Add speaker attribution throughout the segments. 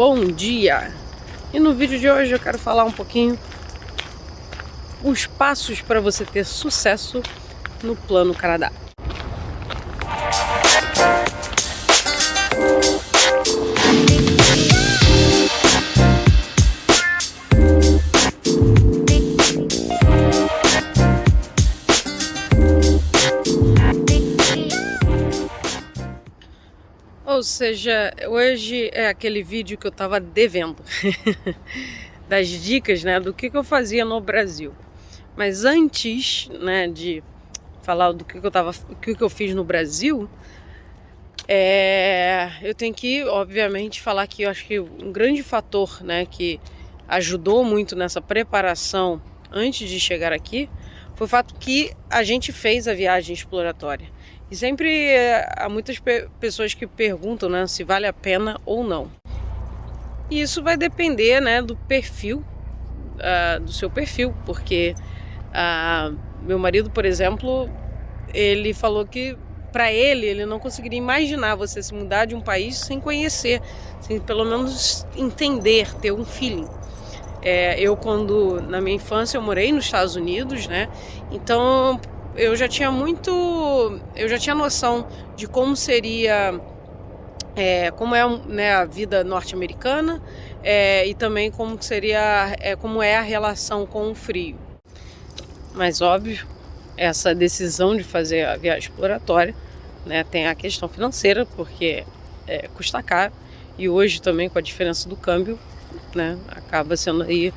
Speaker 1: Bom dia! E no vídeo de hoje eu quero falar um pouquinho os passos para você ter sucesso no Plano Canadá. Ou seja, hoje é aquele vídeo que eu estava devendo, das dicas, né, do que eu fazia no Brasil. Mas antes, né, de falar do que eu fiz no Brasil, eu tenho que, obviamente, falar que eu acho que um grande fator, né, que ajudou muito nessa preparação antes de chegar aqui, foi o fato que a gente fez a viagem exploratória. E sempre há muitas pessoas que perguntam, né, se vale a pena ou não. E isso vai depender, né, do perfil, do seu perfil, porque meu marido, por exemplo, ele falou que para ele não conseguiria imaginar você se mudar de um país sem conhecer, sem pelo menos entender, ter um feeling. Na minha infância, eu morei nos Estados Unidos, né? Então eu já tinha noção de como seria, né, a vida norte-americana, e também como é a relação com o frio. Mas óbvio, essa decisão de fazer a viagem exploratória, né, tem a questão financeira, porque custa caro, e hoje também com a diferença do câmbio, né, acaba sendo aí,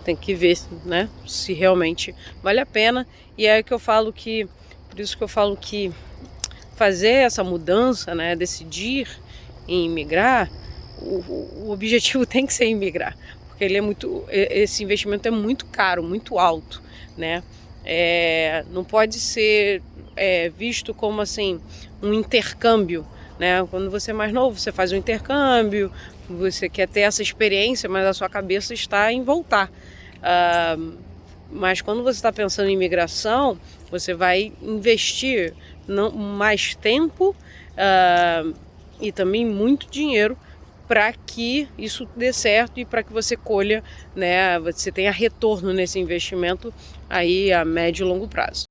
Speaker 1: tem que ver, né, se realmente vale a pena. E é que eu falo que, por isso que eu falo que fazer essa mudança, né, decidir em imigrar, o objetivo tem que ser imigrar, porque esse investimento é muito caro, muito alto, né? Não pode ser visto como assim um intercâmbio, né? Quando você é mais novo, você faz um intercâmbio, você quer ter essa experiência, mas a sua cabeça está em voltar. Mas quando você está pensando em imigração, você vai investir mais tempo e também muito dinheiro para que isso dê certo e para que você colha, né, você tenha retorno nesse investimento aí a médio e longo prazo.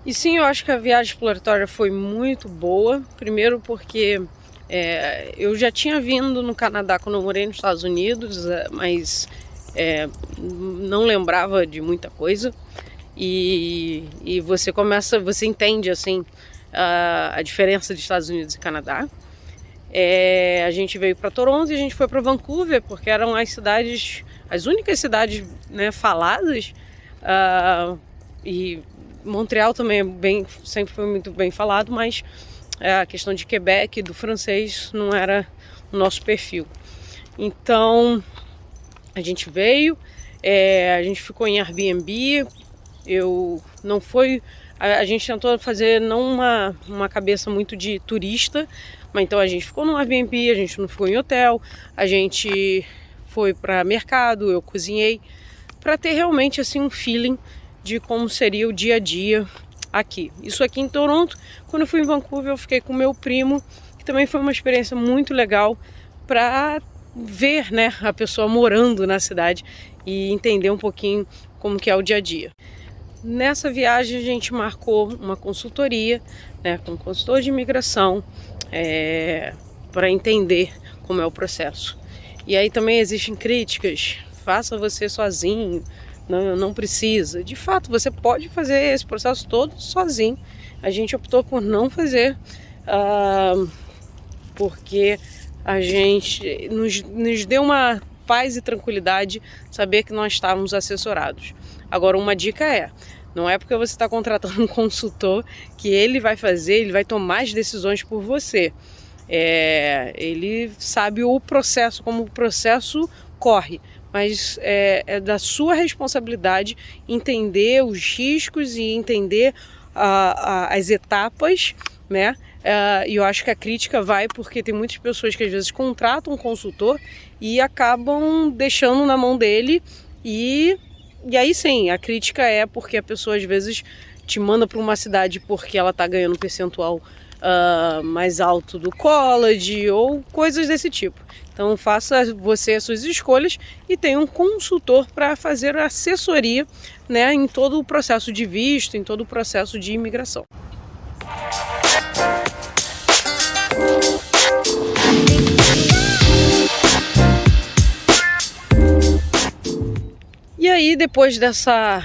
Speaker 1: E sim, eu acho que a viagem exploratória foi muito boa. Primeiro porque eu já tinha vindo no Canadá quando eu morei nos Estados Unidos, mas não lembrava de muita coisa. E você entende assim a diferença de Estados Unidos e Canadá. A gente veio para Toronto e a gente foi para Vancouver, porque eram as únicas cidades, né, faladas. E Montreal também sempre foi muito bem falado, mas a questão de Quebec, do francês, não era o nosso perfil. Então a gente veio, a gente ficou em Airbnb. A gente tentou fazer não uma cabeça muito de turista, mas então a gente ficou no Airbnb, a gente não ficou em hotel, a gente foi para mercado, eu cozinhei, para ter realmente assim um feeling de como seria o dia a dia aqui. Isso aqui em Toronto. Quando eu fui em Vancouver, eu fiquei com meu primo, que também foi uma experiência muito legal para ver, né, a pessoa morando na cidade e entender um pouquinho como que é o dia a dia. Nessa viagem a gente marcou uma consultoria, né, com um consultor de imigração, para entender como é o processo. E aí também existem críticas: faça você sozinho, não precisa. De fato, você pode fazer esse processo todo sozinho. A gente optou por não fazer, porque a gente nos deu uma paz e tranquilidade saber que nós estávamos assessorados. Agora, uma dica não é porque você está contratando um consultor que ele vai tomar as decisões por você. Ele sabe o processo, como o processo corre, mas é da sua responsabilidade entender os riscos e entender as etapas, né? E eu acho que a crítica vai porque tem muitas pessoas que às vezes contratam um consultor e acabam deixando na mão dele, e aí sim, a crítica é porque a pessoa às vezes te manda para uma cidade porque ela está ganhando um percentual mais alto do college ou coisas desse tipo. Então faça você as suas escolhas e tenha um consultor para fazer assessoria, né, em todo o processo de visto, em todo o processo de imigração. E aí, depois dessa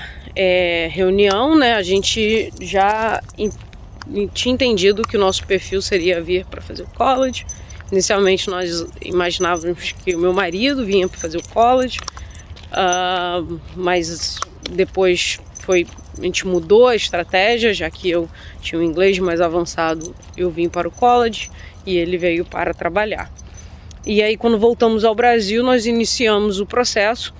Speaker 1: reunião, né, a gente já tinha entendido que o nosso perfil seria vir para fazer o college. Inicialmente nós imaginávamos que o meu marido vinha para fazer o college, mas depois a gente mudou a estratégia, já que eu tinha um inglês mais avançado, eu vim para o college e ele veio para trabalhar. E aí, quando voltamos ao Brasil, nós iniciamos o processo,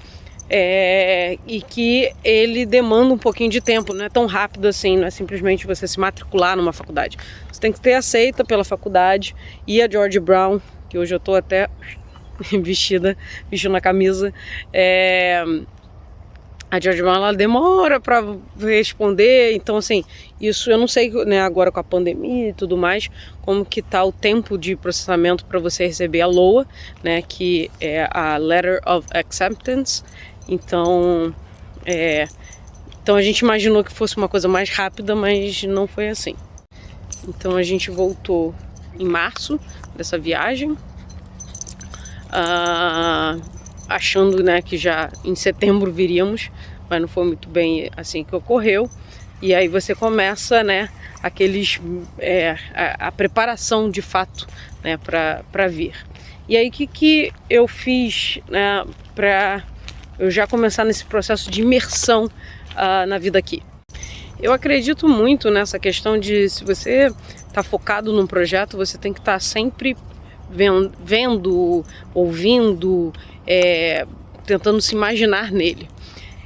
Speaker 1: e que ele demanda um pouquinho de tempo, não é tão rápido assim, não é simplesmente você se matricular numa faculdade. Você tem que ter aceita pela faculdade, e a George Brown, que hoje eu estou até vestindo a camisa, a George Brown, ela demora para responder. Então, assim, isso eu não sei, né, agora com a pandemia e tudo mais, como que tá o tempo de processamento para você receber a LOA, né, que é a Letter of Acceptance. Então a gente imaginou que fosse uma coisa mais rápida, mas não foi assim. Então a gente voltou em março dessa viagem, achando, né, que já em setembro viríamos, mas não foi muito bem assim que ocorreu. E aí você começa, né, a preparação de fato, né, para vir. E aí o que eu fiz, né, para eu já começar nesse processo de imersão na vida aqui? Eu acredito muito nessa questão de, se você está focado num projeto, você tem que estar sempre vendo, ouvindo, tentando se imaginar nele.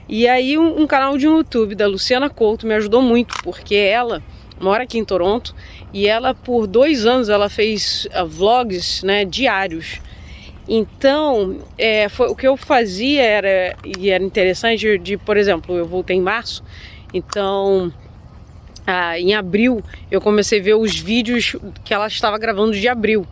Speaker 1: E aí um canal de YouTube da Luciana Couto me ajudou muito, porque ela mora aqui em Toronto e ela, por 2 anos, ela fez vlogs, né, diários. Então, o que eu fazia era interessante, por exemplo, eu voltei em março, então em abril eu comecei a ver os vídeos que ela estava gravando de abril,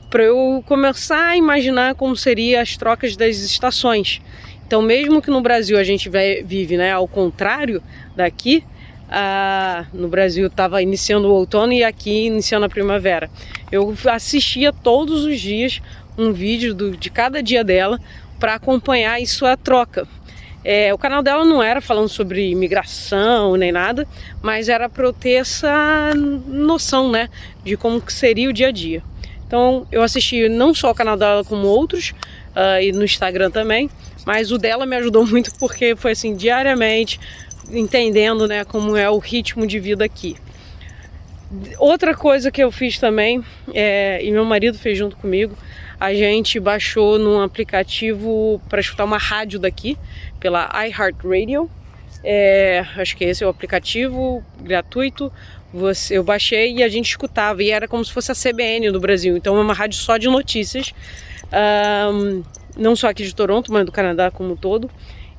Speaker 1: para eu começar a imaginar como seriam as trocas das estações. Então, mesmo que no Brasil a gente vive, né, ao contrário daqui, no Brasil estava iniciando o outono e aqui iniciando a primavera. Eu assistia todos os dias um vídeo de cada dia dela para acompanhar isso, a troca. O canal dela não era falando sobre imigração nem nada, mas era para eu ter essa noção, né, de como que seria o dia a dia. Então eu assisti não só o canal dela, como outros, e no Instagram também, mas o dela me ajudou muito, porque foi assim, diariamente, entendendo, né, como é o ritmo de vida aqui. Outra coisa que eu fiz também, e meu marido fez junto comigo, a gente baixou num aplicativo para escutar uma rádio daqui, pela iHeartRadio. Acho que esse é o aplicativo gratuito. Eu baixei e a gente escutava, e era como se fosse a CBN do Brasil. Então é uma rádio só de notícias, não só aqui de Toronto, mas do Canadá como um todo.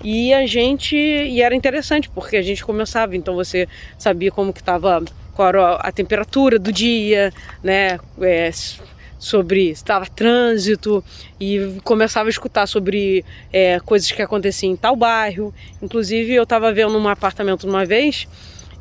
Speaker 1: E era interessante, porque a gente começava, então você sabia como que estava, qual era a temperatura do dia, né, sobre se estava trânsito, e começava a escutar sobre coisas que aconteciam em tal bairro. Inclusive eu estava vendo um apartamento uma vez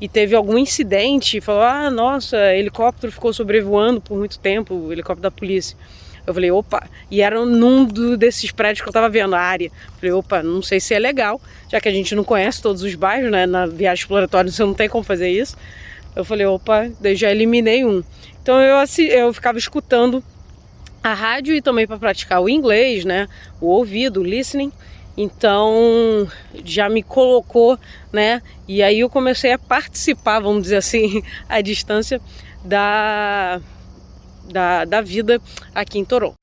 Speaker 1: e teve algum incidente, e falou, nossa, helicóptero ficou sobrevoando por muito tempo, o helicóptero da polícia. Eu falei, opa, e era num desses prédios que eu tava vendo, a área. Falei, opa, não sei se é legal, já que a gente não conhece todos os bairros, né, na viagem exploratória você não tem como fazer isso. Eu falei, opa, daí já eliminei um. Então eu ficava escutando a rádio, e também para praticar o inglês, né, o ouvido, o listening. Então já me colocou, né, e aí eu comecei a participar, vamos dizer assim, à distância da vida aqui em Toronto.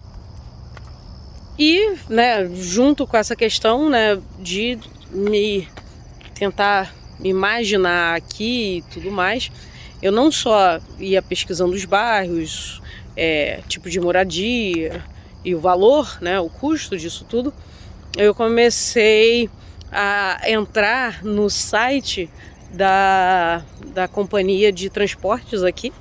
Speaker 1: E, né, junto com essa questão, né, de tentar me imaginar aqui e tudo mais, eu não só ia pesquisando os bairros, tipo de moradia e o valor, né, o custo disso tudo. Eu comecei a entrar no site da companhia de transportes aqui,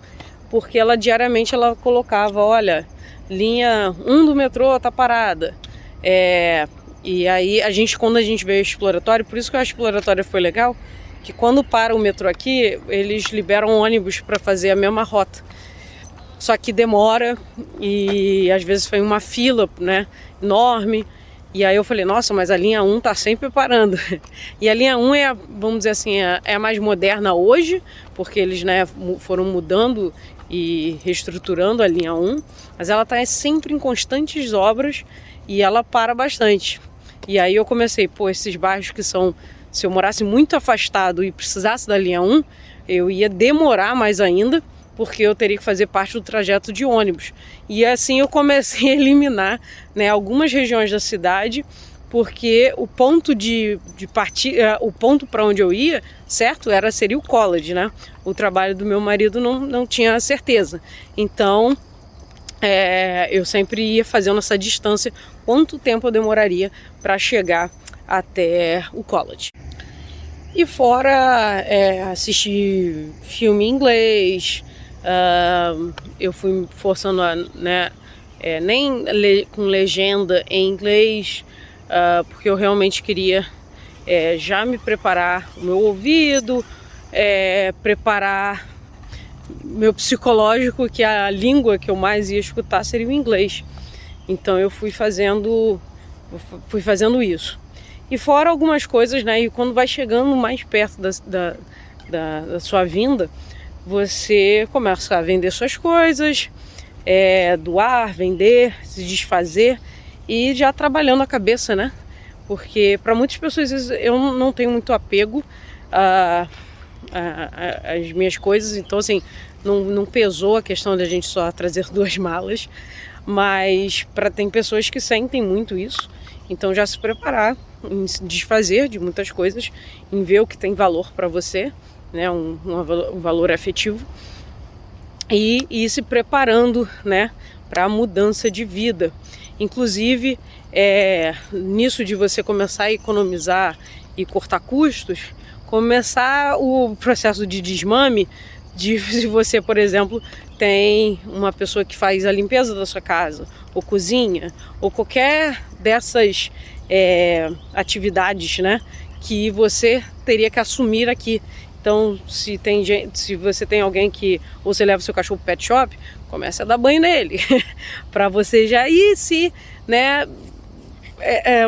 Speaker 1: porque ela diariamente ela colocava, olha, linha 1 do metrô tá parada. E aí quando a gente veio ao exploratório, por isso que a exploratória foi legal, que quando para o metrô aqui, eles liberam ônibus para fazer a mesma rota. Só que demora e às vezes foi uma fila, né, enorme. E aí eu falei, nossa, mas a linha 1 tá sempre parando. E a linha 1 vamos dizer assim, é a mais moderna hoje, porque eles, né, foram mudando e reestruturando a linha 1, mas ela tá sempre em constantes obras e ela para bastante. E aí eu comecei, esses bairros que são, se eu morasse muito afastado e precisasse da linha 1, eu ia demorar mais ainda, porque eu teria que fazer parte do trajeto de ônibus. E assim eu comecei a eliminar, né, algumas regiões da cidade, porque o ponto de partida, o ponto para onde eu ia, certo, seria o college, né? O trabalho do meu marido não tinha certeza. Então, eu sempre ia fazendo essa distância, quanto tempo eu demoraria para chegar até o college. E fora assistir filme em inglês, eu fui forçando a, né, com legenda em inglês, porque eu realmente queria já me preparar o meu ouvido, preparar meu psicológico, que a língua que eu mais ia escutar seria o inglês. Então eu fui fazendo isso. E fora algumas coisas, né? E quando vai chegando mais perto da sua vinda, você começa a vender suas coisas, doar, vender, se desfazer e já trabalhando a cabeça, né? Porque para muitas pessoas eu não tenho muito apego às minhas coisas, então assim, não pesou a questão de a gente só trazer 2 malas, mas tem pessoas que sentem muito isso, então já se preparar em se desfazer de muitas coisas, em ver o que tem valor para você, né, um valor afetivo, e ir se preparando, né, para a mudança de vida. Inclusive, nisso de você começar a economizar e cortar custos, começar o processo de desmame, se você, por exemplo, tem uma pessoa que faz a limpeza da sua casa, ou cozinha, ou qualquer dessas atividades, né, que você teria que assumir aqui. Então, se você tem alguém ou você leva o seu cachorro pro pet shop, comece a dar banho nele, para você já ir né,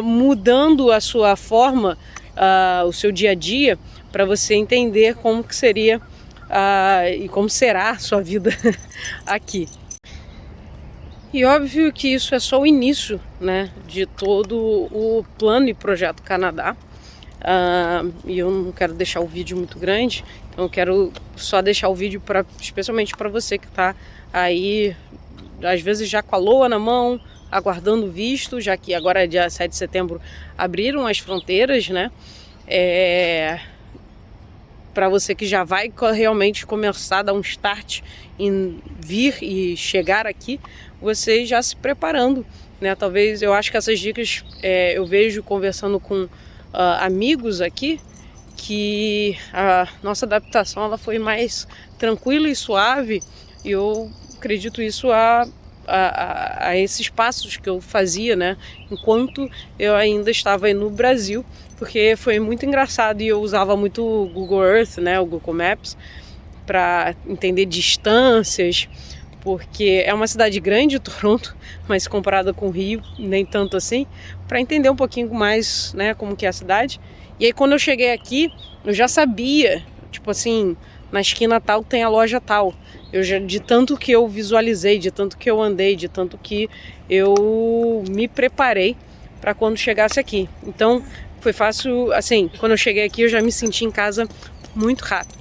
Speaker 1: mudando a sua forma, o seu dia a dia, para você entender como que seria e como será a sua vida aqui. E óbvio que isso é só o início, né, de todo o plano e projeto Canadá. E eu não quero deixar o vídeo muito grande, então eu quero só deixar o vídeo especialmente para você que está aí, às vezes já com a LOA na mão, aguardando o visto, já que agora dia 7 de setembro abriram as fronteiras, né? Para você que já vai realmente começar a dar um start em vir e chegar aqui, você já se preparando, né? Talvez, eu acho que essas dicas eu vejo conversando com amigos aqui, que a nossa adaptação ela foi mais tranquila e suave, e eu acredito isso a esses passos que eu fazia, né, enquanto eu ainda estava aí no Brasil, porque foi muito engraçado e eu usava muito o Google Earth, né, o Google Maps, para entender distâncias, porque é uma cidade grande, Toronto, mas comparada com o Rio, nem tanto assim, para entender um pouquinho mais, né, como que é a cidade. E aí quando eu cheguei aqui, eu já sabia, tipo assim, na esquina tal tem a loja tal. De tanto que eu visualizei, de tanto que eu andei, de tanto que eu me preparei para quando chegasse aqui. Então foi fácil, assim, quando eu cheguei aqui eu já me senti em casa muito rápido.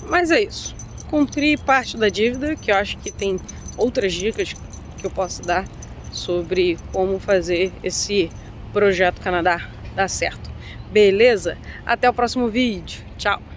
Speaker 1: Mas é isso, cumpri parte da dívida, que eu acho que tem outras dicas que eu posso dar sobre como fazer esse projeto Canadá dar certo. Beleza? Até o próximo vídeo. Tchau!